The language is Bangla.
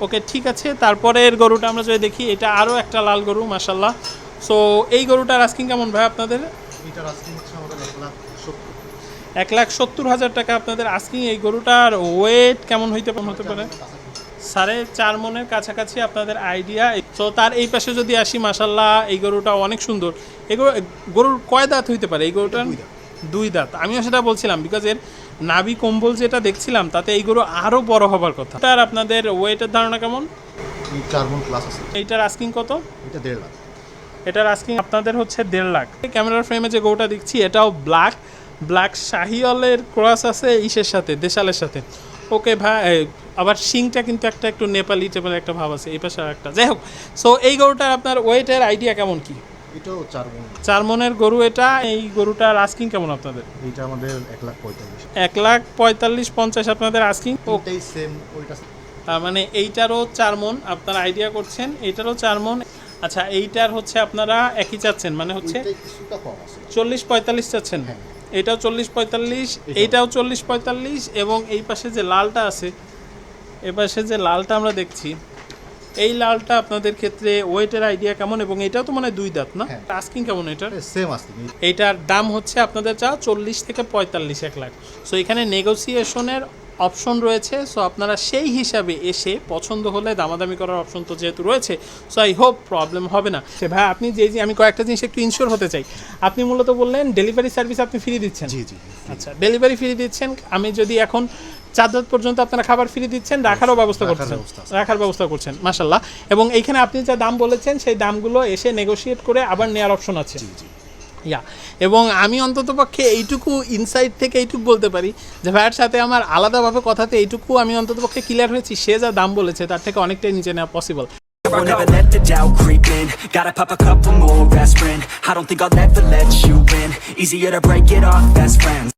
ওকে ঠিক আছে, তারপরে এর গরুটা আমরা যদি দেখি, এটা আরও একটা লাল গরু মাশাল্লাহ। সো এই গরুটার আস্কিং কেমন ভাই আপনাদের? এটার আস্কিং হচ্ছে আমাদের 1,70,000। 1,70,000 টাকা আপনাদের আস্কিং। এই গরুটার ওয়েট কেমন হতে পারে? 4.5 মনের কাছাকাছি আপনাদের আইডিয়া। তো তার এই পাশে যদি আসি, মাশাল্লাহ এই গরুটা অনেক সুন্দর। এই গরুর কয় দাঁত হইতে পারে এই গরুটার? 2 দাঁত। আমিও সেটা বলছিলাম, বিকজ এর নাভি কম্বল যেটা দেখছিলাম তাতে এই গরু আরও বড় হবার কথা। তার আপনাদের ওয়েটের ধারণা কেমন? 4 মণ প্লাস আছে। এইটার আস্কিং কত? এটা 1.5 লাখ। এটার আস্কিং আপনাদের হচ্ছে 1.5 লাখ। ক্যামেরার ফ্রেমে যে গরুটা দেখছি এটাও ব্ল্যাক শাহিওয়ালের ক্রস আছে ইসের সাথে, দেশালের সাথে। ওকে ভাই, আবার শিংটা কিন্তু একটু নেপালি টেপালি একটা ভাব আছে, এই পাশে একটা। যাই হোক, সো এই গরুটার আপনার ওয়েটের আইডিয়া কেমন কি? এটাও 4 মণ। 4 মনের গরু এটা। এই গরুটার আস্কিং কেমন আপনাদের? এটা আমাদের 1,45,000। 1,45,50 আপনাদের আস্কিং। ওটাই সেম ওইটা। তার মানে এইটারও 4 মণ আপনারা আইডিয়া করছেন, এইটারও 4 মণ। আচ্ছা, এইটার হচ্ছে আপনারা একই চাচ্ছেন, মানে হচ্ছে ওইটাই কিছুটা কম আছে। 40-45 চাচ্ছেন। হ্যাঁ। এটাও 40-45, এইটাও 40-45, এবং এই পাশে যে লালটা আছে, এ পাশে যে লালটা আমরা দেখছি, এই লালটা আপনাদের ক্ষেত্রে ওয়েটের আইডিয়া কেমন? এবং এটাও তো মানে 2 দাঁত না? হ্যাঁ। আস্কিং কেমন এটার? Same asking. এইটার দাম হচ্ছে আপনাদের 40 থেকে 45, 1 লাখ। সো এখানে নেগোসিয়েশনের অপশন রয়েছে। সো আপনারা সেই হিসাবে এসে পছন্দ হলে দামাদামি করার অপশন তো যেহেতু রয়েছে, সো আই হোপ প্রবলেম হবে না। সে ভাই, আপনি যে আমি কয়েকটা জিনিস একটু ইনশিওর হতে চাই। আপনি মূলত বললেন ডেলিভারি সার্ভিস আপনি ফ্রি দিচ্ছেন। জি জি। আচ্ছা, ডেলিভারি ফ্রি দিচ্ছেন। আমি যদি এখন 4 দাঁত পর্যন্ত আপনারা খাবার ফ্রি দিচ্ছেন, রাখারও ব্যবস্থা করছেন? রাখার ব্যবস্থা করছেন, মাশাল্লাহ। এবং এইখানে আপনি যা দাম বলেছেন সেই দামগুলো এসে নেগোশিয়েট করে আবার নেওয়ার অপশন আছে। জি জি। ইয়া, এবং আমি অন্ততপক্ষে এইটুকু ইনসাইড থেকে এইটুকু বলতে পারি যে ভাইয়ের সাথে আমার আলাদাভাবে কথাতে এইটুকু আমি অন্ততপক্ষে ক্লিয়ার হয়েছি, সে যা দাম বলেছে তার থেকে অনেকটাই নিচে নেওয়া possible. Won't ever let the doubt creep in. Gotta pop a couple more aspirin. I don't think I'll ever let you in. Easier to break it off best friends.